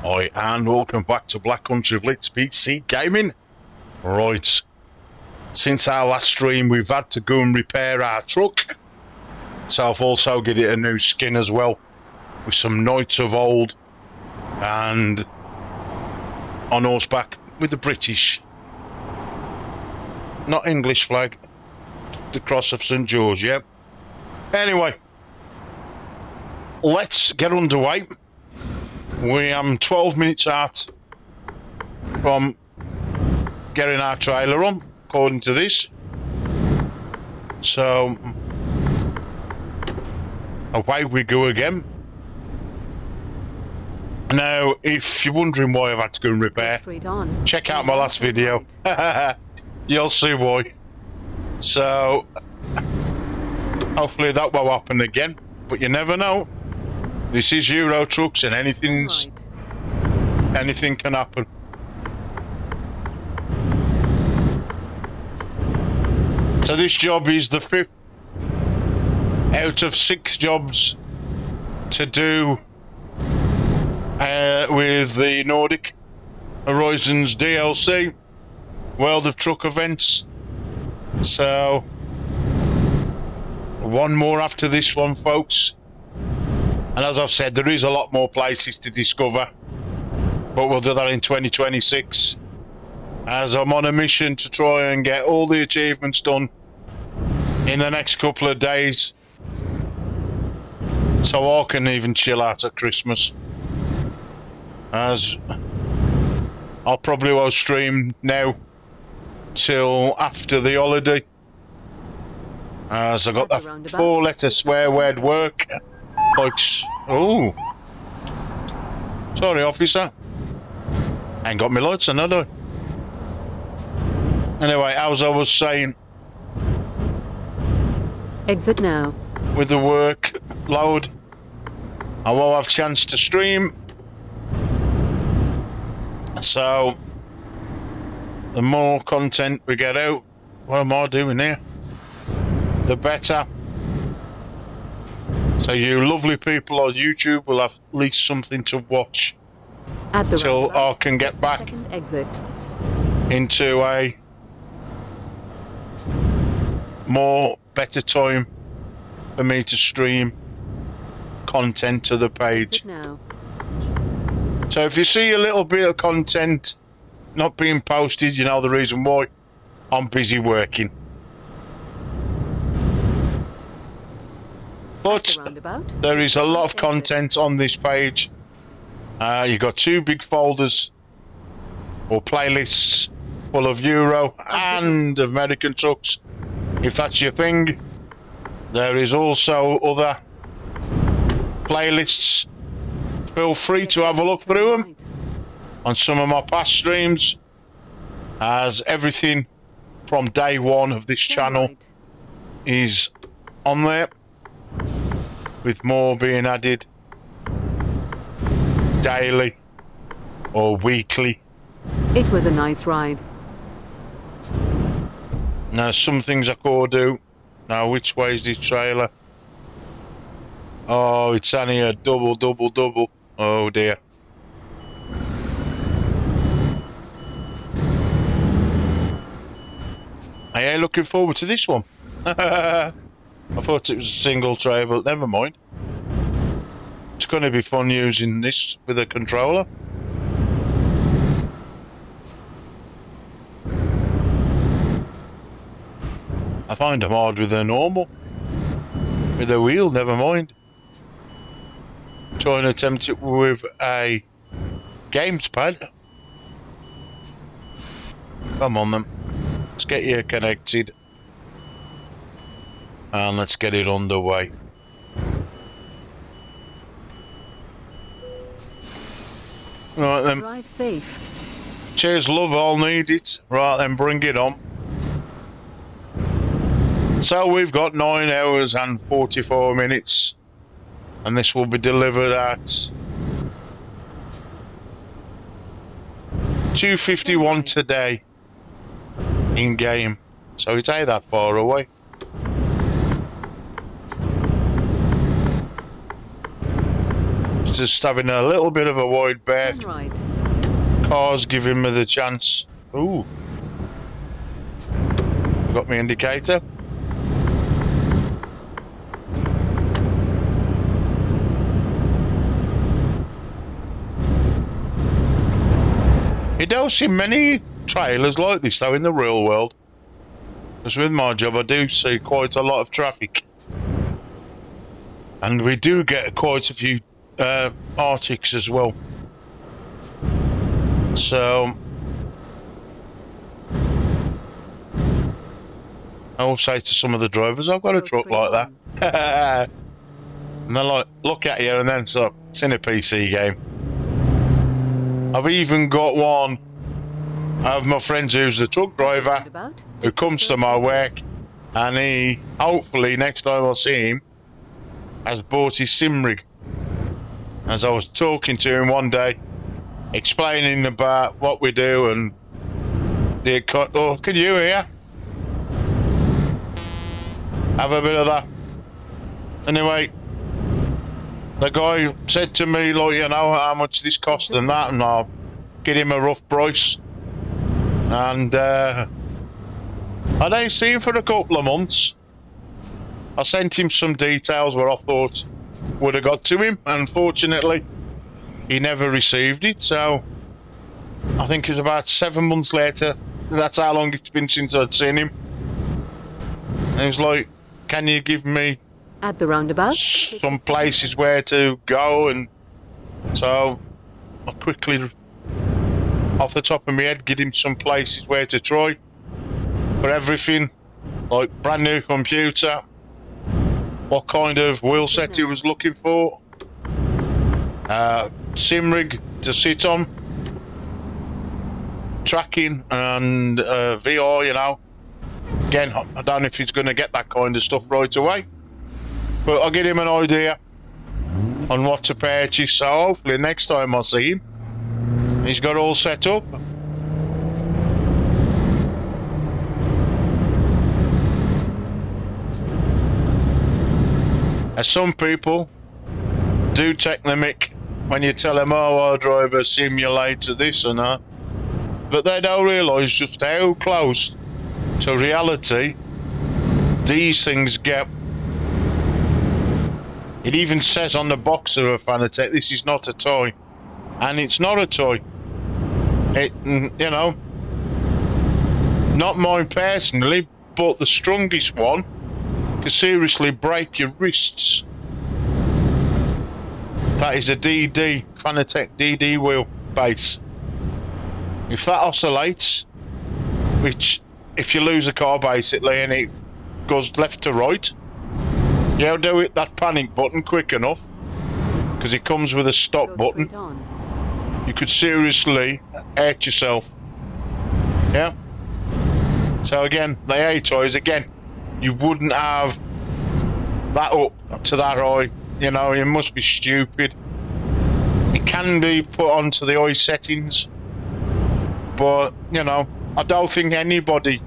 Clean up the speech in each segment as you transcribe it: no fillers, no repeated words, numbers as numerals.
Hi, and welcome back to Black Country Blitz PC Gaming. Right, since our last stream we've had to go and repair our truck, so I've also get it a new skin as well, with some Knights of Old and on horseback with the British, not English flag, the Cross of St George, yeah. Anyway, let's get underway. We am 12 minutes out from getting our trailer on, according to this. So, away we go again. Now, if you're wondering why I've had to go and repair, check out my last video. You'll see why. So, hopefully that won't happen again, but you never know. This is Euro trucks and anything can happen. So this job is the 5th out of 6 jobs to do with the Nordic Horizons DLC World of Truck events. So one more after this one, folks. And as I've said, there is a lot more places to discover, but we'll do that in 2026, as I'm on a mission to try and get all the achievements done in the next couple of days, so I can even chill out at Christmas, as I'll probably won't stream now till after the holiday, as I got that 4-letter swear word work. Like, oh, sorry officer, ain't got my lights on, had I? Anyway, as I was saying, exit now. With the workload, I won't have chance to stream, so the more content we get out, what am I doing here, the better. So you lovely people on YouTube will have at least something to watch till I can get back into a more better time for me to stream content to the page. So if you see a little bit of content not being posted, you know the reason why. I'm busy working. But there is a lot of content on this page. You've got 2 big folders or playlists full of Euro and American trucks, if that's your thing. There is also other playlists. Feel free to have a look through them on some of my past streams, as everything from day one of this channel is on there, with more being added daily or weekly. It was a nice ride. Now some things I could do. Now which way is this trailer? Oh, it's only a double. Oh dear. I am looking forward to this one. I thought it was a single tray, but never mind. It's going to be fun using this with a controller. I find them hard with a normal. With a wheel, never mind. Try and attempt it with a gamepad. Come on then. Let's get you connected. And let's get it underway. Right then. Drive safe. Cheers, love, I'll need it. Right then, bring it on. So we've got 9 hours and 44 minutes. And this will be delivered at 2:51 today in game. So it ain't that far away. Just having a little bit of a wide berth. Turn right. Cars giving me the chance. Ooh. Got my indicator. You don't see many trailers like this though in the real world. Because with my job I do see quite a lot of traffic. And we do get quite a few Arctics as well. So I will say to some of the drivers, I've got a truck like that. And they're like, look at you, and then so it's in a PC game. I've even got one of my friends who's a truck driver who comes to my work, and he, hopefully next time I see him, has bought his sim rig. As I was talking to him one day, explaining about what we do and the oh, can you hear? Have a bit of that. Anyway, the guy said to me, like, you know, how much this cost and that, and I'll get him a rough price. And I didn't see him for a couple of months. I sent him some details where I thought would have got to him. Unfortunately, he never received it. So I think it was about 7 months later. That's how long it's been since I'd seen him. And he was like, can you give me at the roundabout some places where to go? And so I quickly, off the top of my head, give him some places where to try for everything, like brand new computer, what kind of wheel set he was looking for, sim rig to sit on, tracking and VR, you know. Again, I don't know if he's going to get that kind of stuff right away, but I'll give him an idea on what to purchase, so hopefully next time I see him, he's got all set up. As some people do take the mick when you tell them, oh, I'll drive a simulator, this and that, but they don't realise just how close to reality these things get. It even says on the box of a Fanatec, this is not a toy, and it's not a toy. It, you know, not mine personally, but the strongest one can seriously break your wrists. That is a DD, Fanatec DD wheel base. If that oscillates, which if you lose a car basically and it goes left to right, you do hit that panic button quick enough, because it comes with a stop button, you could seriously hurt yourself. Yeah. So again, the A toys, again, you wouldn't have that up to that high, you know, you must be stupid. It can be put onto the high settings, but, you know, I don't think anybody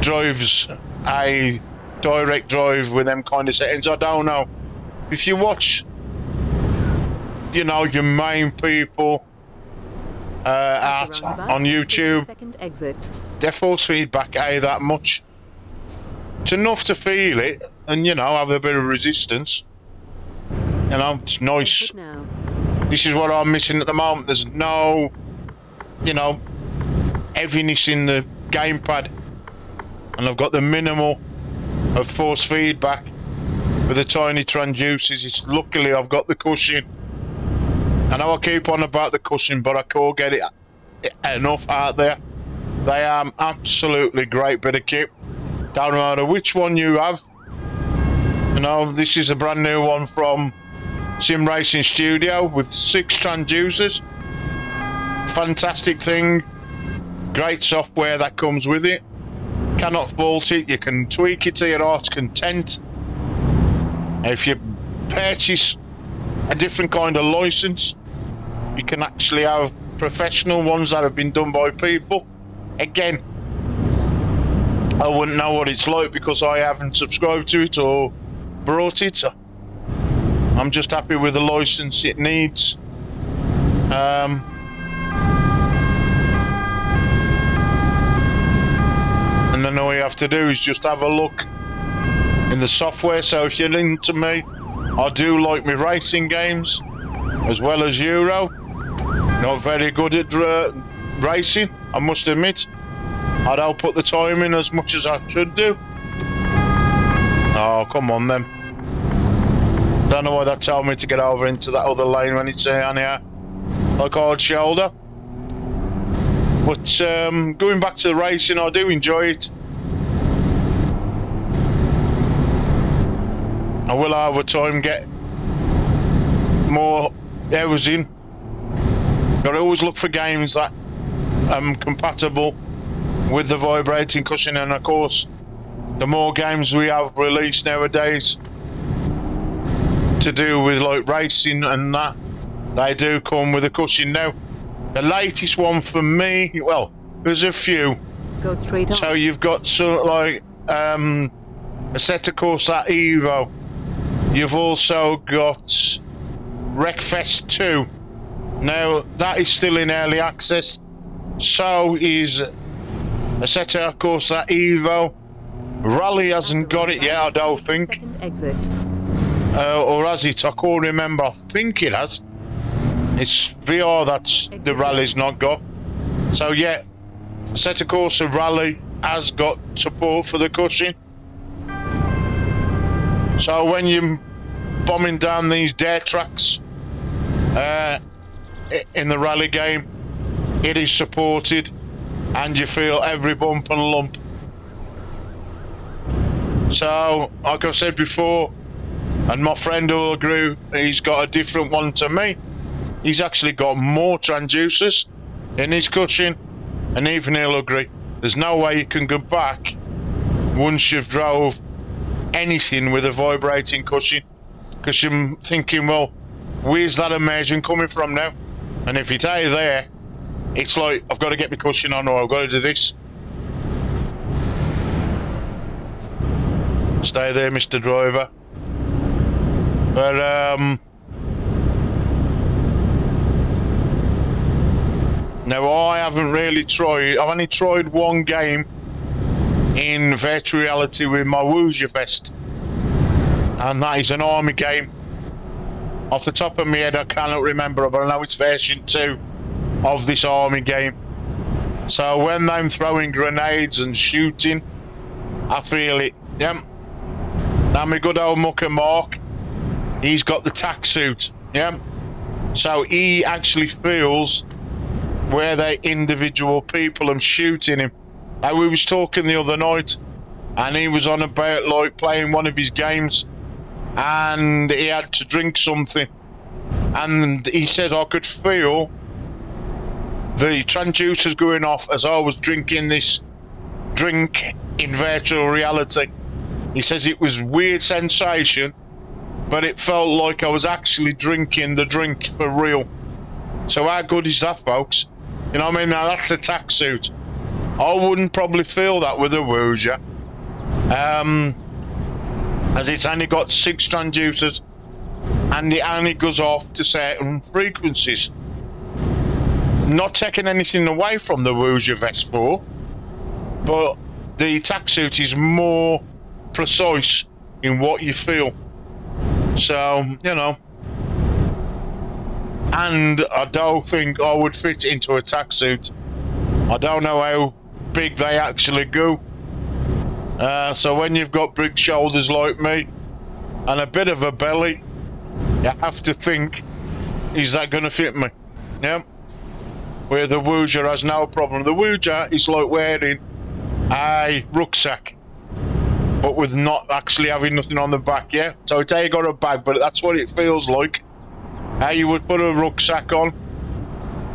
drives a direct drive with them kind of settings. I don't know. If you watch, you know, your main people on YouTube, second exit. their force feedback ain't that much. it's enough to feel it and, you know, have a bit of resistance. You know, it's nice. Exit now. This is what I'm missing at the moment. There's no, you know, heaviness in the gamepad. And I've got the minimal of force feedback with the tiny transducers. It's luckily I've got the cushion. I know I keep on about the cushion, but I can't get it enough out there. They are absolutely great bit of kit. Don't matter which one you have. You know, this is a brand new one from Sim Racing Studio with 6 transducers. Fantastic thing. Great software that comes with it. Cannot fault it. You can tweak it to your heart's content. If you purchase a different kind of license, you can actually have professional ones that have been done by people. Again, I wouldn't know what it's like because I haven't subscribed to it or brought it. So I'm just happy with the license it needs. And then all you have to do is just have a look in the software. So if you're into me, I do like my racing games as well as Euro. Not very good at racing, I must admit. I don't put the time in as much as I should do. Oh, come on then. Don't know why that told me to get over into that other lane when it's on here, like hard shoulder. But going back to the racing, I do enjoy it. I will over time get more hours in. But I always look for games that are compatible with the vibrating cushion, and of course, the more games we have released nowadays to do with like racing and that, they do come with a cushion now. The latest one for me, well, there's a few. Go straight on. So you've got sort of like a Sender Ika Evo. You've also got Wreckfest 2. Now that is still in early access. So is a Sender Ika Evo. Rally hasn't got it yet, I don't think. Second exit. Or has it? I can't remember. I think it has. It's VR that's the rally's not got. So yeah, Sender Ika Rally has got support for the cushion. So when you're bombing down these dirt tracks in the rally game, it is supported and you feel every bump and lump. So, like I've said before, and my friend will agree, he's got a different one to me. He's actually got more transducers in his cushion, and even he'll agree. There's no way you can go back once you've drove anything with a vibrating cushion, because you're thinking, well, where's that immersion coming from now? And if it's out there, it's like, I've got to get my cushion on, or I've got to do this. Stay there, Mr. Driver. But now I haven't really tried. I've only tried one game in virtual reality with my Woozer vest, and that is an army game. Off the top of my head, I cannot remember, but I know it's version 2 of this army game. So when I'm throwing grenades and shooting, I feel it. Yep. Now my good old mucker Mark, he's got the tack suit. Yep. So he actually feels where they're individual people and shooting him. Like we was talking the other night, and he was on about like playing one of his games, and he had to drink something, and he said I could feel the transducers going off as I was drinking this drink in virtual reality. He says it was a weird sensation, but it felt like I was actually drinking the drink for real. So how good is that, folks? You know what I mean? Now that's the tack suit. I wouldn't probably feel that with a Woozer, as it's only got 6 transducers and it only goes off to certain frequencies. Not taking anything away from the Woozer Vest 4, but the tack suit is more precise in what you feel. So, you know, and I don't think I would fit into a tracksuit. I don't know how big they actually go. So when you've got big shoulders like me and a bit of a belly, you have to think, is that going to fit me? Yeah. Where the Wooja has no problem. The Wooja is like wearing a rucksack, but with not actually having nothing on the back, yeah? So it's how you got a bag, but that's what it feels like. How you would put a rucksack on.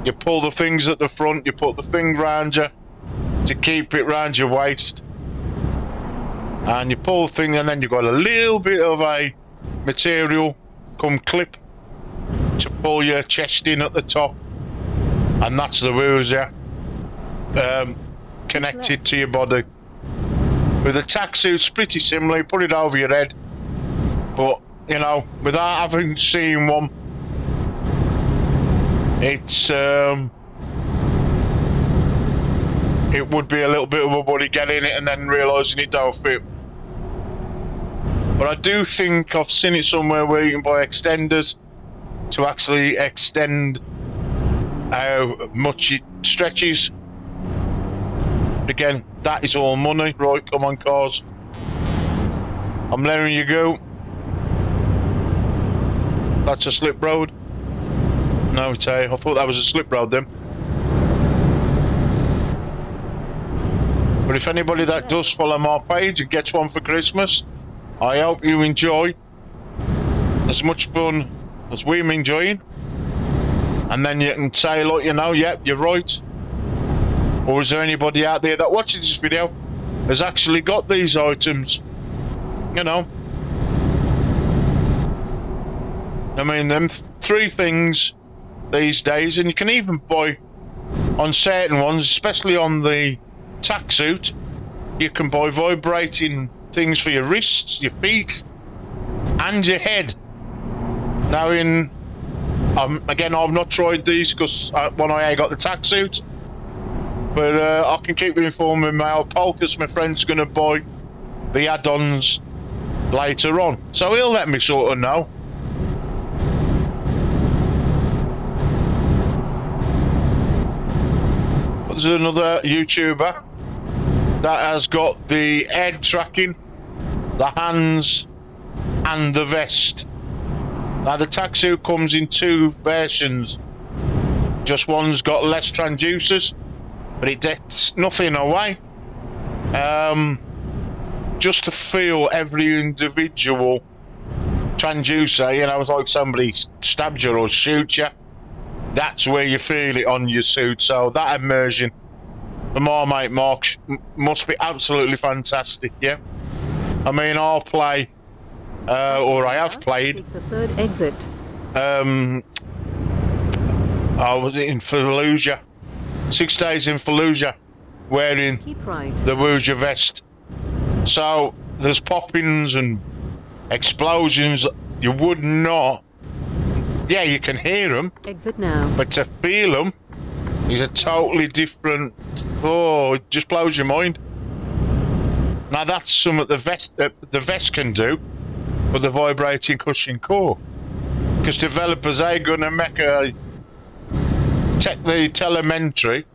You pull the things at the front, you put the thing round you to keep it round your waist. And you pull the thing, and then you've got a little bit of a material come clip to pull your chest in at the top. And that's the Wooja connected to your body. With a tracksuit, it's pretty similar. You put it over your head. But, you know, without having seen one, it's it would be a little bit of a worry getting it and then realising it don't fit. But I do think I've seen it somewhere where you can buy extenders to actually extend how much it stretches. Again, that is all money. Right, come on, cars. I'm letting you go. That's a slip road. No, it's a... I thought that was a slip road then. But if anybody that does follow my page and gets one for Christmas, I hope you enjoy as much fun as we're enjoying. And then you can say, like, you know, yep, you're right. Or is there anybody out there that watches this video has actually got these items? You know. I mean, them three things these days, and you can even buy on certain ones, especially on the tracksuit, you can buy vibrating things for your wrists, your feet, and your head. Now, again, I've not tried these because when I got the tracksuit, but I can keep you informed with my old pal because my friend's going to buy the add-ons later on, so he'll let me sort of know. There's another YouTuber that has got the head tracking, the hands, and the vest. Now the tracksuit comes in two versions. Just one's got less transducers, but it takes nothing away. Just to feel every individual transducer, you know, it's like somebody stabs you or shoots you. That's where you feel it on your suit. So that immersion, the Marmite Mark, must be absolutely fantastic, yeah? I mean, I'll play, or I have played. Take the third exit. I was in Fallujah, 6 days in Fallujah, wearing Keep right. the Wooja vest. So there's poppings and explosions. You would not. Yeah, you can hear them, Exit now. but to feel them is a totally different. Oh, it just blows your mind. Now that's something the vest can do with the vibrating cushion core, because developers are going to make take the telemetry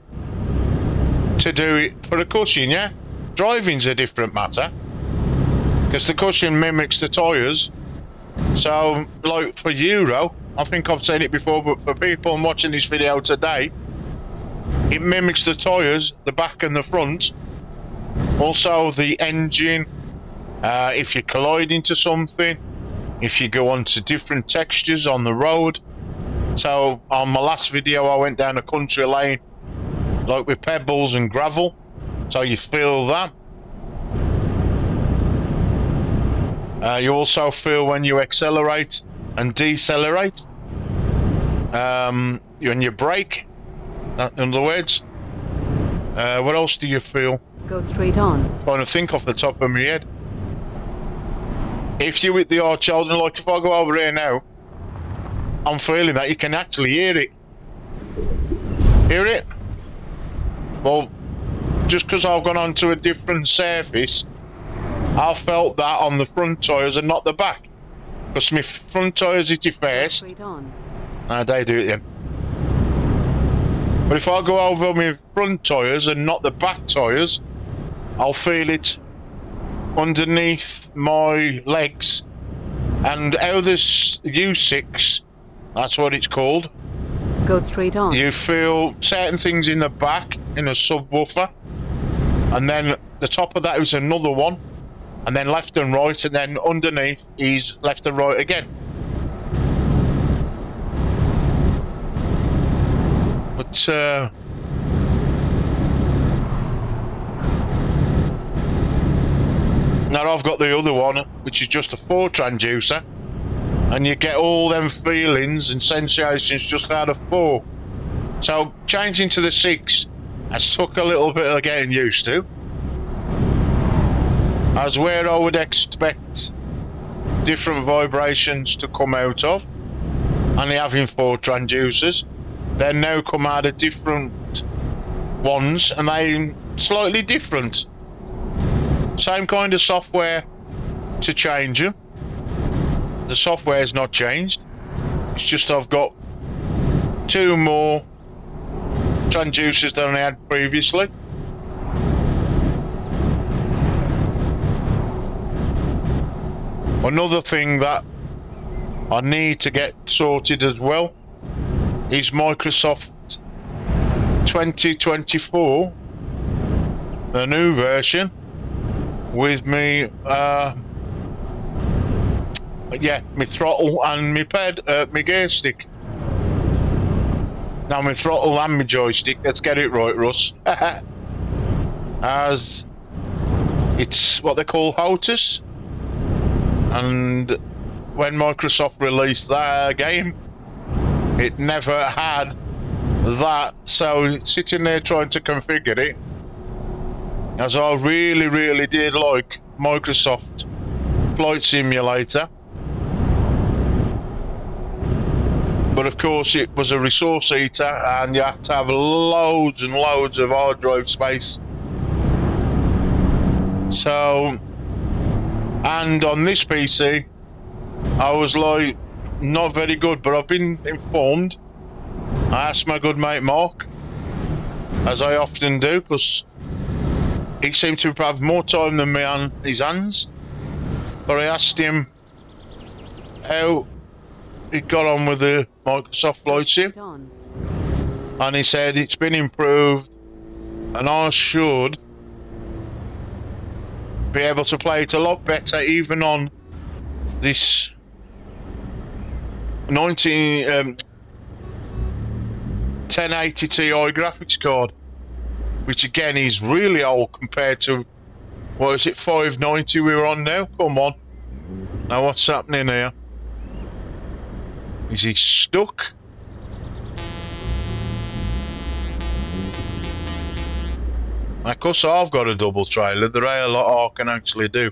to do it for a cushion. Yeah, driving's a different matter because the cushion mimics the tyres. So, like for Euro, I think I've said it before, but for people watching this video today, it mimics the tyres, the back and the front. Also the engine, if you collide into something, if you go onto different textures on the road. So on my last video I went down a country lane, like with pebbles and gravel, so you feel that. You also feel when you accelerate and decelerate, when you brake, in other words. What else do you feel? Go straight on. Trying to think off the top of my head. If you hit the hard shoulder, like if I go over here now, I'm feeling that. You can actually hear it. Hear it? Well, just because I've gone onto a different surface, I felt that on the front tyres and not the back. Because my front tyres hit it Go first. straight on. They do it then. But if I go over my front tyres and not the back tyres, I'll feel it underneath my legs. And how this U6, that's what it's called, Go straight on. you feel certain things in the back, in a subwoofer, and then the top of that is another one, and then left and right, and then underneath is left and right again. But now I've got the other one, which is just a 4 transducer, and you get all them feelings and sensations just out of 4. So changing to the 6 has took a little bit of getting used to, as where I would expect different vibrations to come out of, and having 4 transducers, they now come out of different ones, and they're slightly different. Same kind of software to change them. The software's not changed. It's just I've got 2 more transducers than I had previously. Another thing that I need to get sorted as well is Microsoft 2024, the new version, with me my throttle and my gear stick. Now my throttle and my joystick, let's get it right, Russ. As it's what they call HOTAS, and when Microsoft released their game, it never had that, so sitting there trying to configure it, as I really did like Microsoft Flight Simulator, but of course it was a resource eater and you had to have loads and loads of hard drive space. So, and on this PC I was like, not very good, but I've been informed. I asked my good mate Mark, as I often do, because he seemed to have more time than me on his hands. But I asked him how he got on with the Microsoft Go Flight Sim, straight on. and he said it's been improved, and I should be able to play it a lot better, even on this 1080 Ti graphics card, which again is really old compared to, what is it, 590 we're on now? Come on. Now what's happening here? Is he stuck? Of course I've got a double trailer, there ain't a lot I can actually do.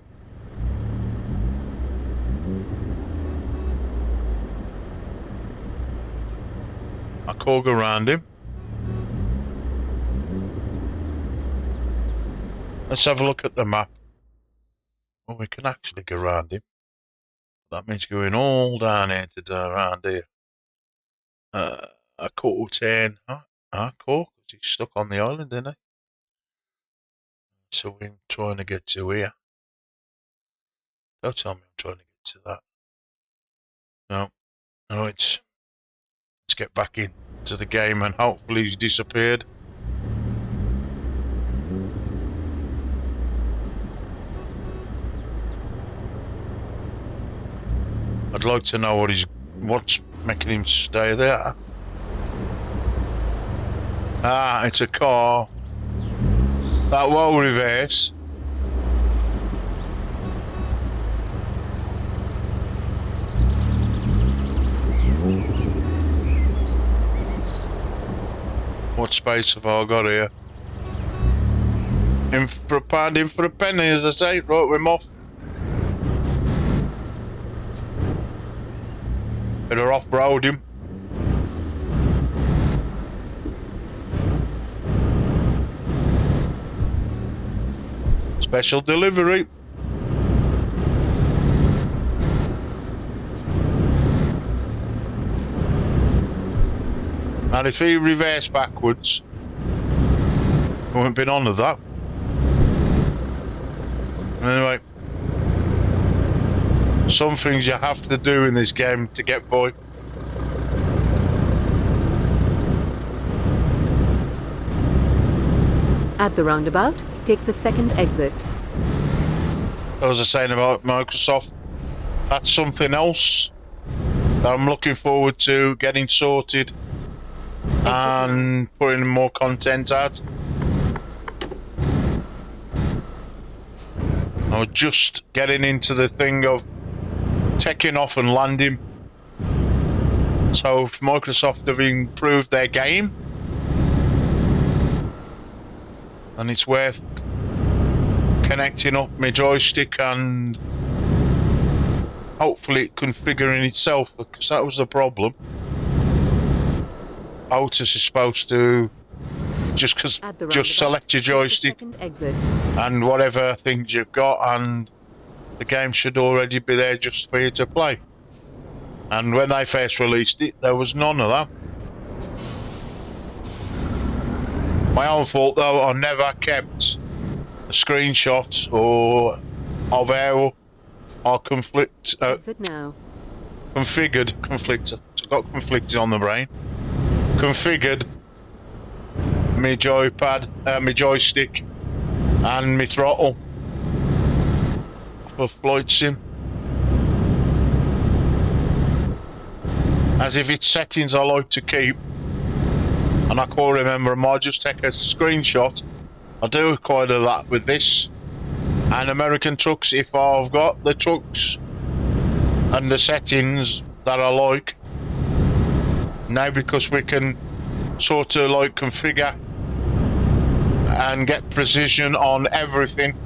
I could go around him. Let's have a look at the map. Well, we can actually go around him. That means going all down here to around here. A quarter 10. Cool. He's stuck on the island, isn't he? So we're trying to get to here. Don't tell me I'm trying to get to that. No. Right. Let's get back into the game and hopefully he's disappeared. I'd like to know what's making him stay there. It's a car. That will reverse. What space have I got here? In for a pound, in for a penny, as I say. Right, we're off. Better off-road him. Special delivery. And if he reversed backwards, we wouldn't been on with that. Anyway, some things you have to do in this game to get by. At the roundabout, take the second exit. As I was saying about Microsoft, that's something else that I'm looking forward to getting sorted and putting more content out. I was just getting into the thing of taking off and landing. So if Microsoft have improved their game, and it's worth connecting up my joystick and hopefully configuring itself, because that was the problem. Otis is supposed to just select your joystick and whatever things you've got, and the game should already be there just for you to play. And when they first released it, there was none of that. My own fault though, I never kept a screenshot or of how I got conflicted on the brain. Configured my joypad, my joystick and my throttle for flight sim. As if it's settings I like to keep, and I can't remember them. I just take a screenshot. I do quite a lot with this. And American trucks, if I've got the trucks and the settings that I like, now because we can sort of like configure and get precision on everything.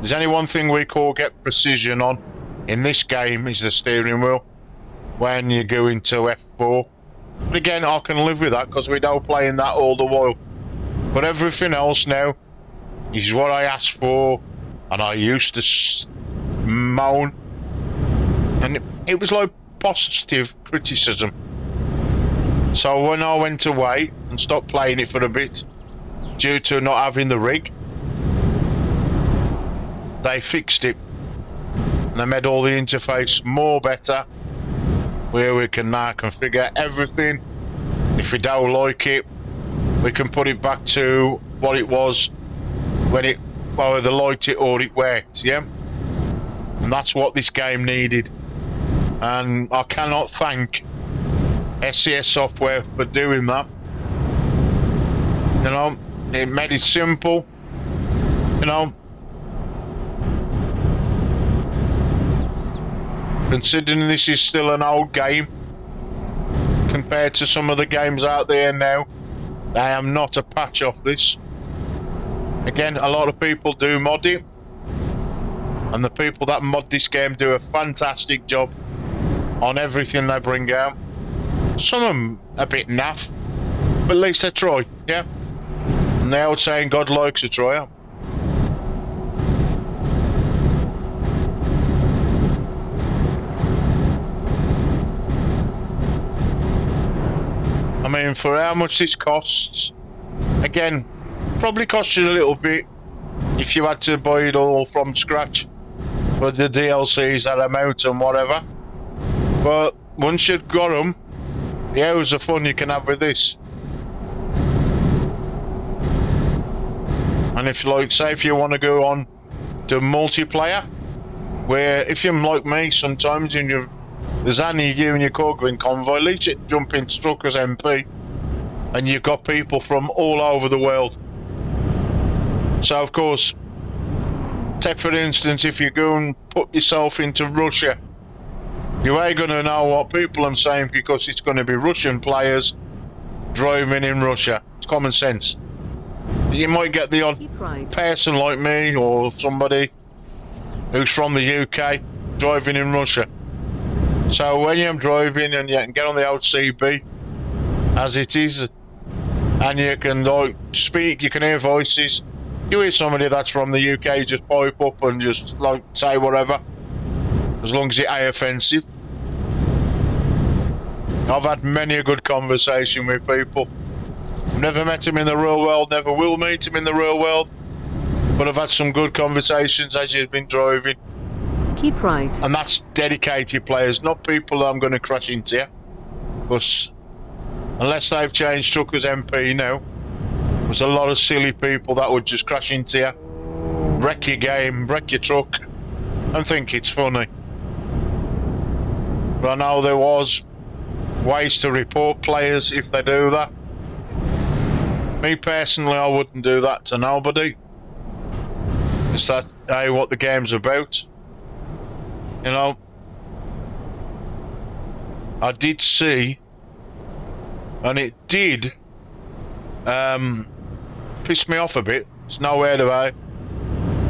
There's only one thing we call get precision on in this game, is the steering wheel when you go into F4. But again, I can live with that because we don't play in that all the while. But everything else now is what I asked for, and I used to moan, and it was like positive criticism. So when I went away and stopped playing it for a bit due to not having the rig, they fixed it and they made all the interface more better, where we can now configure everything. If we don't like it, we can put it back to what it was when it either liked it or it worked, yeah? And that's what this game needed. And I cannot thank SCS Software for doing that. You know, it made it simple, you know. Considering this is still an old game compared to some of the games out there now, I am not a patch off this. Again, a lot of people do mod it, and the people that mod this game do a fantastic job on everything they bring out. Some of them a bit naff, but at least they try, yeah? And the old saying, God likes a tryer. I mean, for how much this costs, again, probably cost you a little bit if you had to buy it all from scratch with the DLCs that I'm out and whatever. But once you've got them, the hours of fun you can have with this. And if, like, say if you want to go on to multiplayer, where if you're like me sometimes and there's only you and your car going convoy, at least you jump in truck as MP and you've got people from all over the world. So of course, take for instance, if you go and put yourself into Russia, you ain't going to know what people are saying because it's going to be Russian players driving in Russia. It's common sense. You might get the odd person like me or somebody who's from the UK driving in Russia. So when you're driving and you can get on the old CB as it is, and you can like speak, you can hear voices. You hear somebody that's from the UK, just pipe up and just like say whatever, as long as it ain't offensive. I've had many a good conversation with people. Never met him in the real world, never will meet him in the real world. But I've had some good conversations as you've been driving. Keep right. And that's dedicated players, not people that I'm going to crash into. Because unless they've changed truckers MP now, there's a lot of silly people that would just crash into you, wreck your game, wreck your truck, and think it's funny. But I know there was ways to report players if they do that. Me personally, I wouldn't do that to nobody. It's that, hey, what the game's about. You know, I did see, and it did piss me off a bit. It's nowhere to go.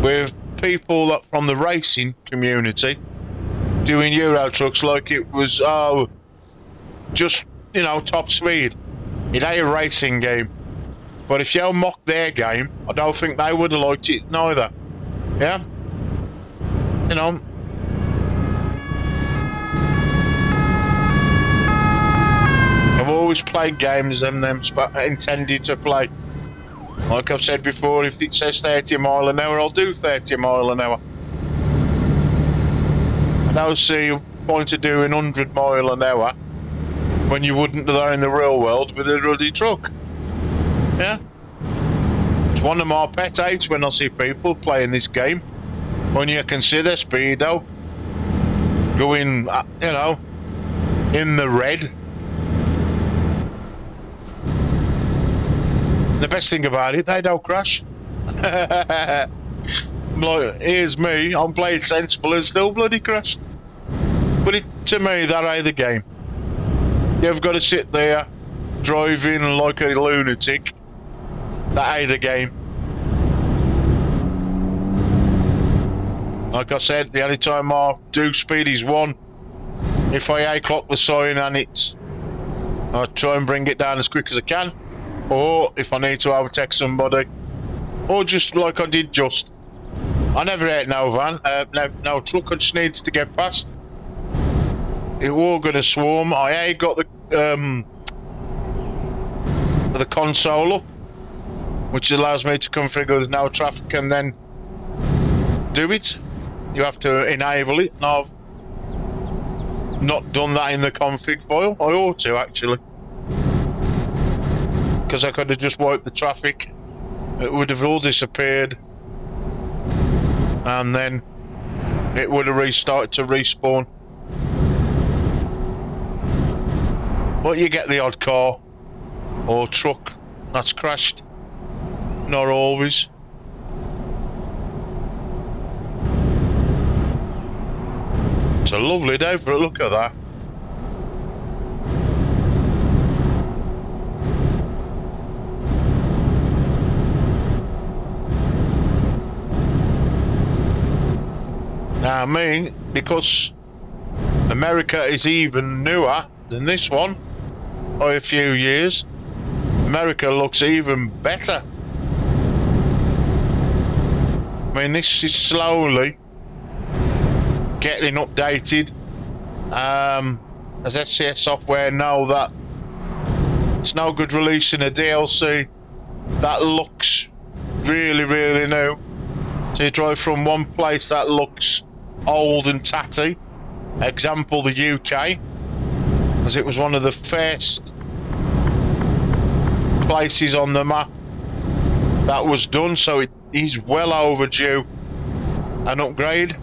With people that from the racing community doing Euro trucks like it was, just, you know, top speed. It ain't a racing game. But if you mock their game, I don't think they would have liked it neither. Yeah? You know. I've always played games and them intended to play. Like I've said before, if it says 30 mile an hour, I'll do 30 mile an hour. I don't see a point of doing 100 mile an hour when you wouldn't do that in the real world with a ruddy truck. Yeah? It's one of my pet hates when I see people playing this game. When you consider speedo going, you know, in the red. The best thing about it, they don't crash. Like, here's me, I'm playing sensible and still bloody crash. But to me, that ain't the game. You've got to sit there, driving like a lunatic. That ain't the game. Like I said, the only time I do speed is one. If I A-clock the sign and I try and bring it down as quick as I can. Or if I need to overtake somebody, or just like I did just. I never hit no van, no truck, I just needed to get past. It was going to swarm. I got the console up, which allows me to configure the no traffic and then do it. You have to enable it, and I've not done that in the config file. I ought to actually. Because I could have just wiped the traffic, it would have all disappeared, and then it would have restarted to respawn. But you get the odd car or truck that's crashed, not always. It's a lovely day for a look at that. Now, I mean, because America is even newer than this one by a few years, America looks even better. I mean, this is slowly getting updated. As SCS software know that it's no good releasing a DLC that looks really, really new. So you drive from one place that looks old and tatty, example the UK, as it was one of the first places on the map that was done, so it is well overdue an upgrade.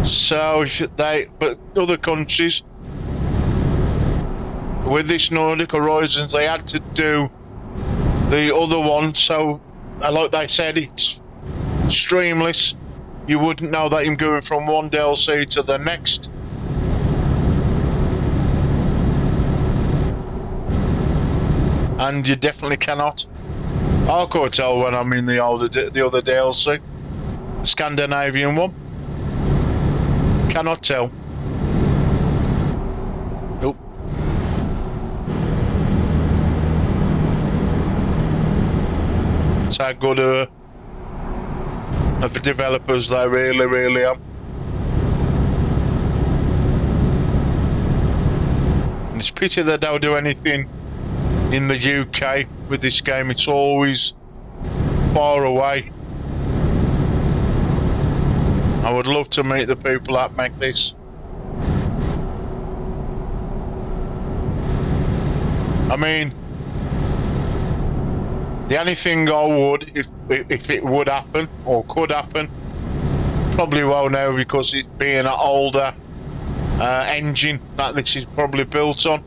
So but other countries with this Nordic Horizons, they had to do the other one, so like they said, it's streamless. You wouldn't know that I'm going from one DLC to the next. And you definitely cannot. I can't tell when I'm in the other DLC, the Scandinavian one. Cannot tell. Nope. It's how good of the developers they really, really are. It's a pity they don't do anything in the UK with this game. It's always far away. I would love to meet the people that make this. I mean, the only thing I would, if it would happen or could happen, probably won't now because it being an older engine that this is probably built on.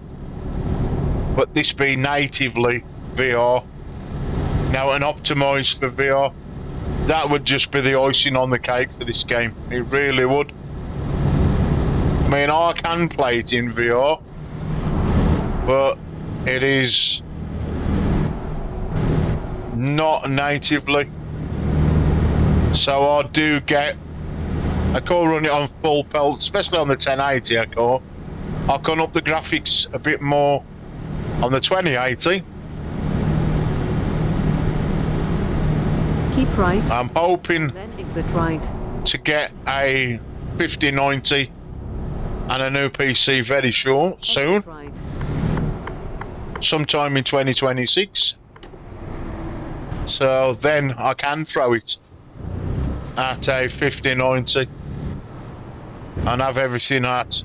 But this being natively VR, now and optimised for VR, that would just be the icing on the cake for this game. It really would. I mean, I can play it in VR, but it is not natively. So I do get, I can run it on full pelt, especially on the 1080 I can up the graphics a bit more on the 2080. Keep right. I'm hoping Then exit right. to get a 5090 and a new PC very soon. Exit right. Sometime in 2026. So then I can throw it at a 5090 and have everything at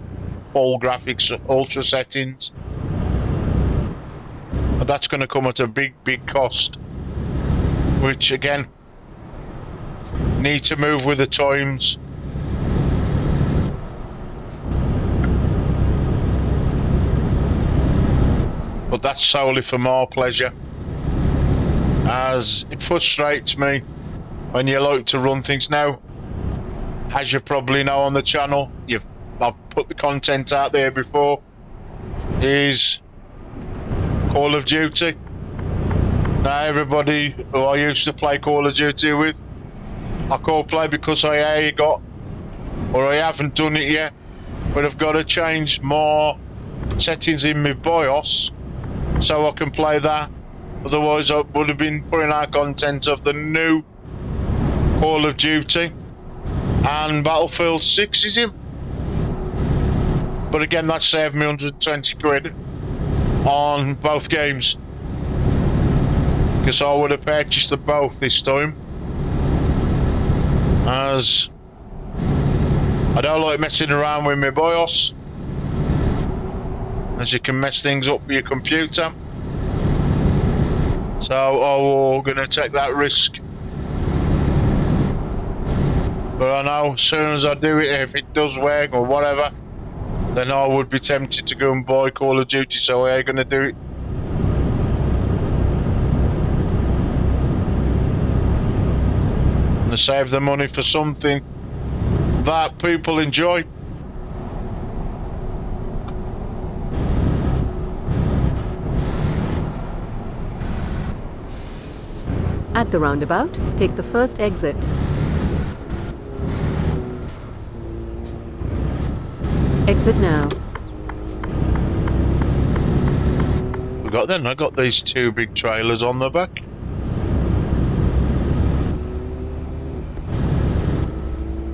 all graphics, ultra settings. But that's going to come at a big cost, which again, need to move with the times. But that's solely for my pleasure, as it frustrates me when you like to run things. Now, as you probably know on the channel, I've put the content out there before, is Call of Duty. Now everybody who I used to play Call of Duty with, I can't play because I haven't done it yet, but I've got to change more settings in my BIOS so I can play that. Otherwise I would have been putting out content of the new Call of Duty and Battlefield 6 is it? But again, that saved me 120 quid on both games, because I would have purchased them both this time, as I don't like messing around with my BIOS, as you can mess things up with your computer. So I'm going to take that risk. But I know as soon as I do it, if it does work or whatever, then I would be tempted to go and buy Call of Duty, so I ain't going to do it. And save the money for something that people enjoy. At the roundabout, take the first exit. Exit now. I got these two big trailers on the back.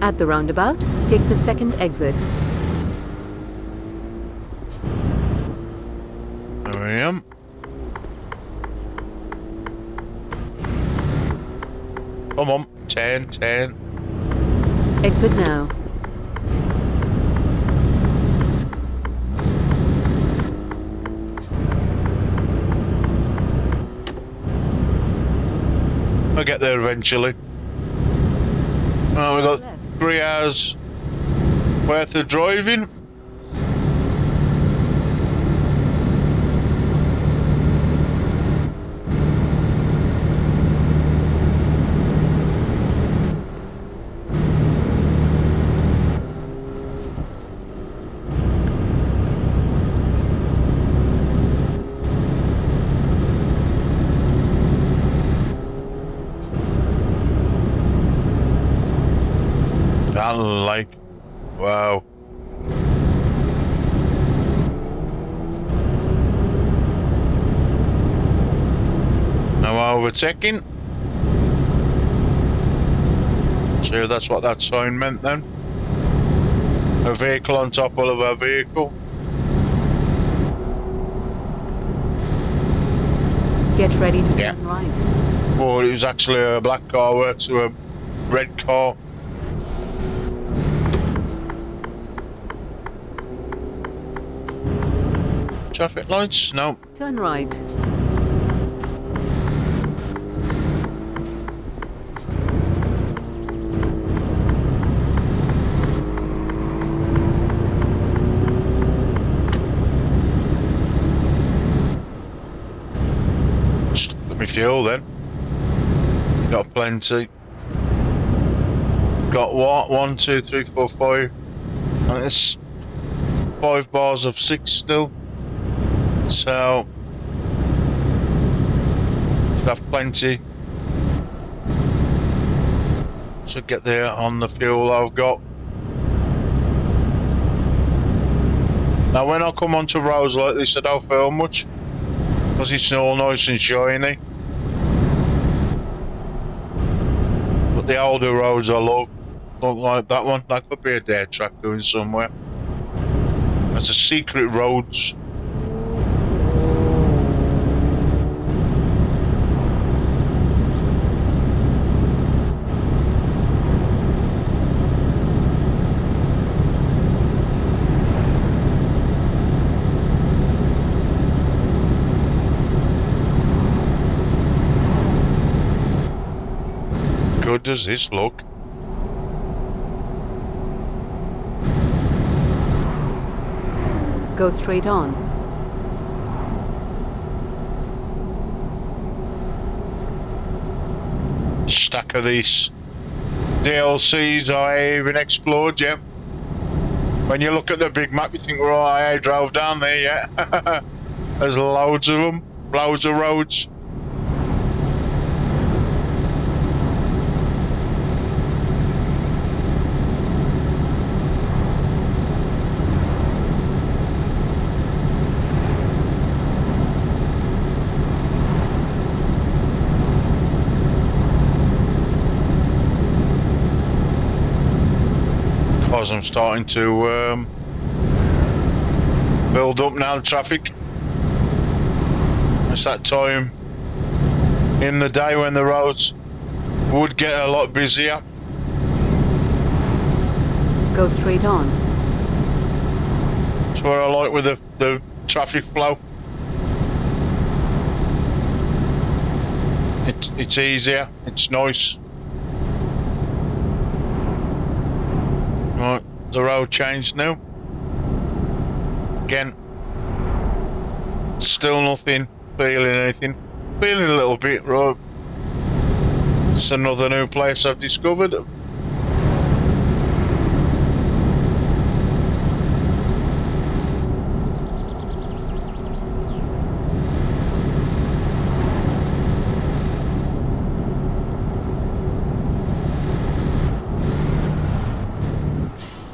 At the roundabout, take the second exit. There I am. Come on, 10. Exit now. I'll get there eventually. Well, we've got Left. 3 hours worth of driving. Wow. Now overtaking. So that's what that sign meant then. A vehicle on top of a vehicle. Get ready to Yeah. turn right. Or it was actually a black car worked to a red car. Traffic lights? No. Turn right. Just let me fuel then. Got plenty. Got what? 1, 2, 3, 4, 5. And it's 5 bars of 6 still. So should have plenty. Should get there on the fuel I've got. Now when I come onto roads like this I don't feel much, because it's all nice and shiny. But the older roads I love, look like that one, that could be a dirt track going somewhere. There's a secret roads. Good does this look? Go straight on. Stack of these DLCs I even explored, yeah. When you look at the big map you think, right, I drove down there, yeah. There's loads of them, loads of roads. Because I'm starting to build up now the traffic. It's that time in the day when the roads would get a lot busier. Go straight on. That's what I like with the traffic flow. It's easier, it's nice. Right, the road changed now. Again, still nothing, feeling anything. Feeling a little bit, right. It's another new place I've discovered.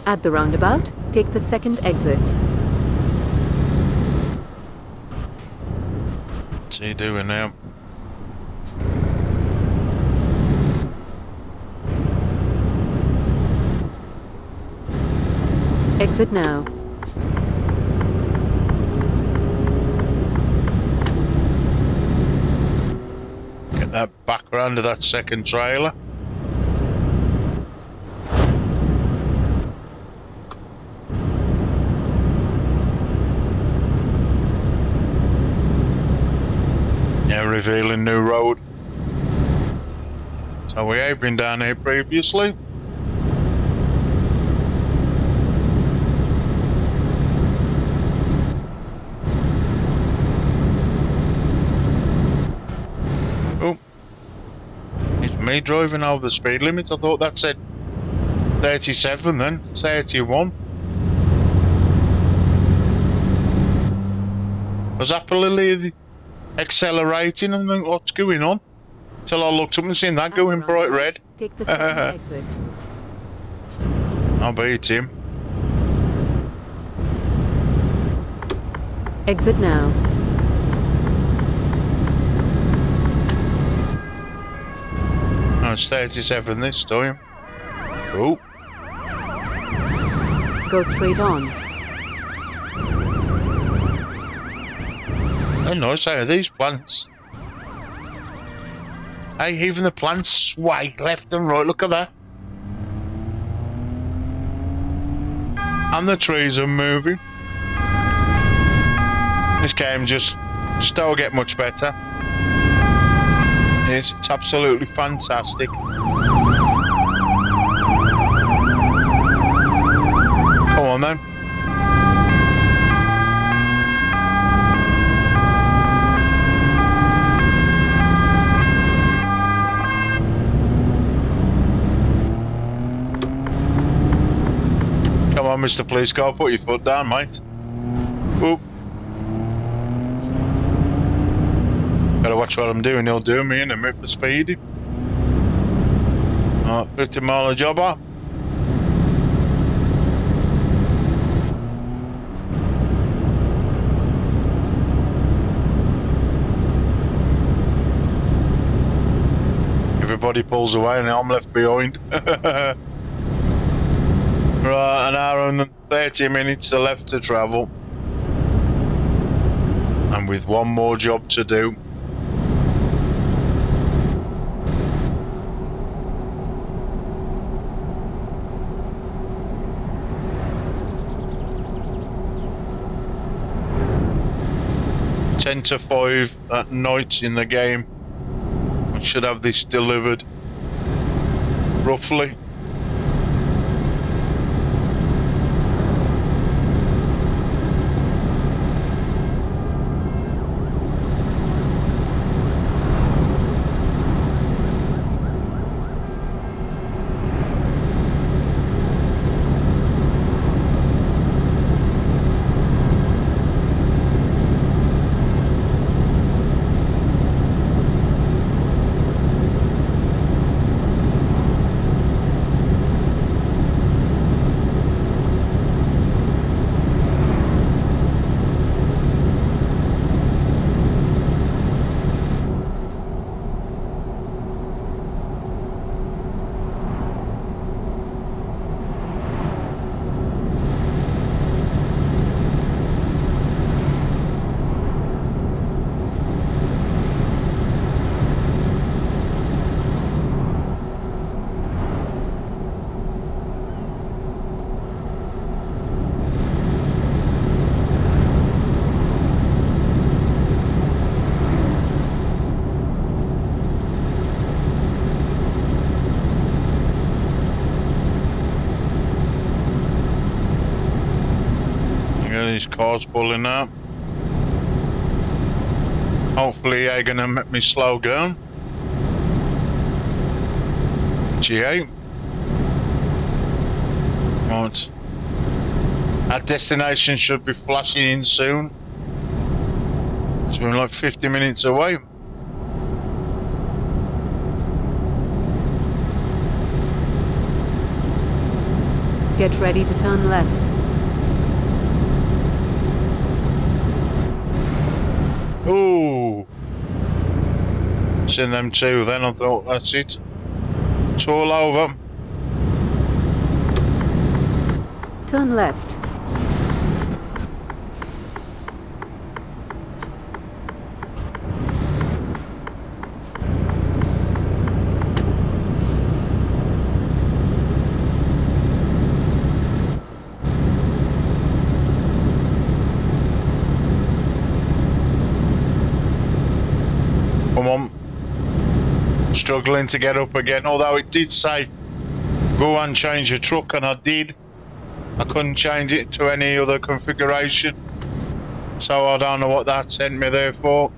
At the roundabout, take the second exit. What's he doing now? Exit now. Get that back around to that second trailer. Yeah, revealing new road. So we have been down here previously. Oh, it's me driving over the speed limit. I thought that said 37 then, 31. Was happily accelerating and think, what's going on? Till I looked up and seen that going bright red. Take the second exit. I'll beat him. Exit now. Oh, it's 37 this time. Oh. Go straight on. Oh, nice, how are these plants? Hey, even the plants sway left and right. Look at that. And the trees are moving. This game just don't get much better. It's absolutely fantastic. Come on then. Come on, Mr. Police Car, put your foot down, mate. Oop. Gotta watch what I'm doing, he'll do me in a minute for speeding. 50 mile a jobber. Everybody pulls away and I'm left behind. Right, an hour and 30 minutes left to travel. And with one more job to do. Ten to 5 at night in the game. I should have this delivered. Roughly. These cars pulling up. Hopefully they're gonna make me slow down. G8. Right. Our destination should be flashing in soon. It's been like 50 minutes away. Get ready to turn left. Ooh. Seen them two then, I thought that's it. It's all over. Turn left. Come on. Struggling to get up again, although it did say go and change your truck, and I did. I couldn't change it to any other configuration, so I don't know what that sent me there for.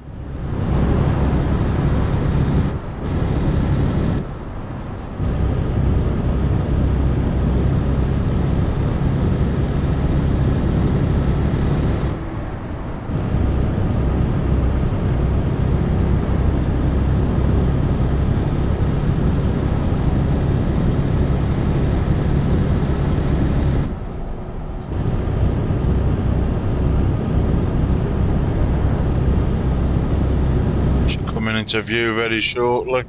Into view very shortly.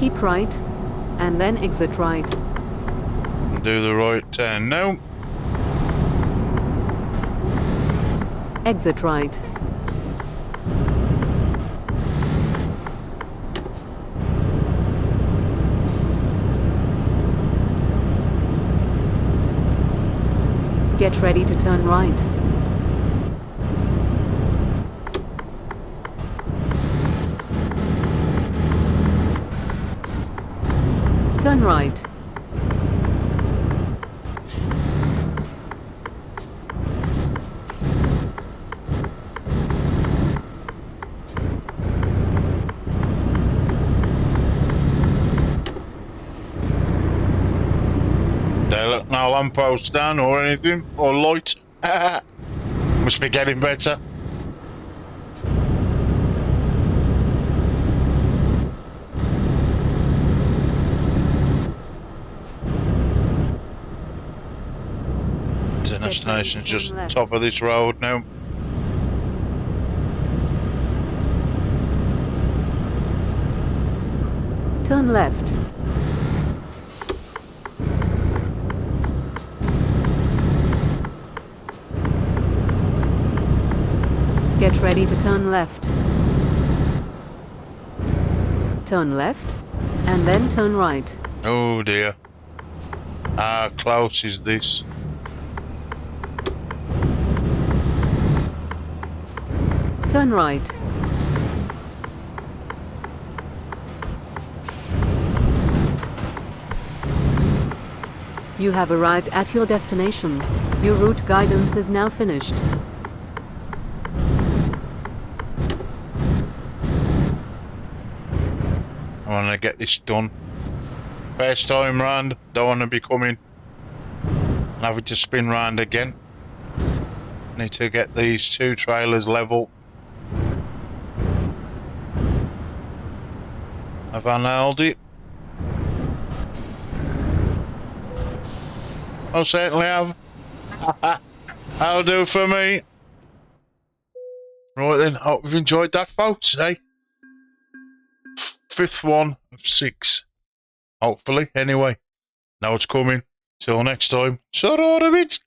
Keep right, and then exit right. Do the right turn now. Exit right. Get ready to turn right. Turn right. There look no lamppost down or anything, or light. Must be getting better. Destination's just top of this road now. Turn left. Get ready to turn left. Turn left, and then turn right. Oh dear. How close is this? Turn right. You have arrived at your destination. Your route guidance is now finished. I want to get this done. First time round, don't want to be coming and having to spin round again. Need to get these two trailers level. Have I nailed it? I certainly have. That'll do for me. Right then, hope you've enjoyed that, folks, eh? Fifth one of 6. Hopefully, anyway. Now it's coming. Till next time. So, bit.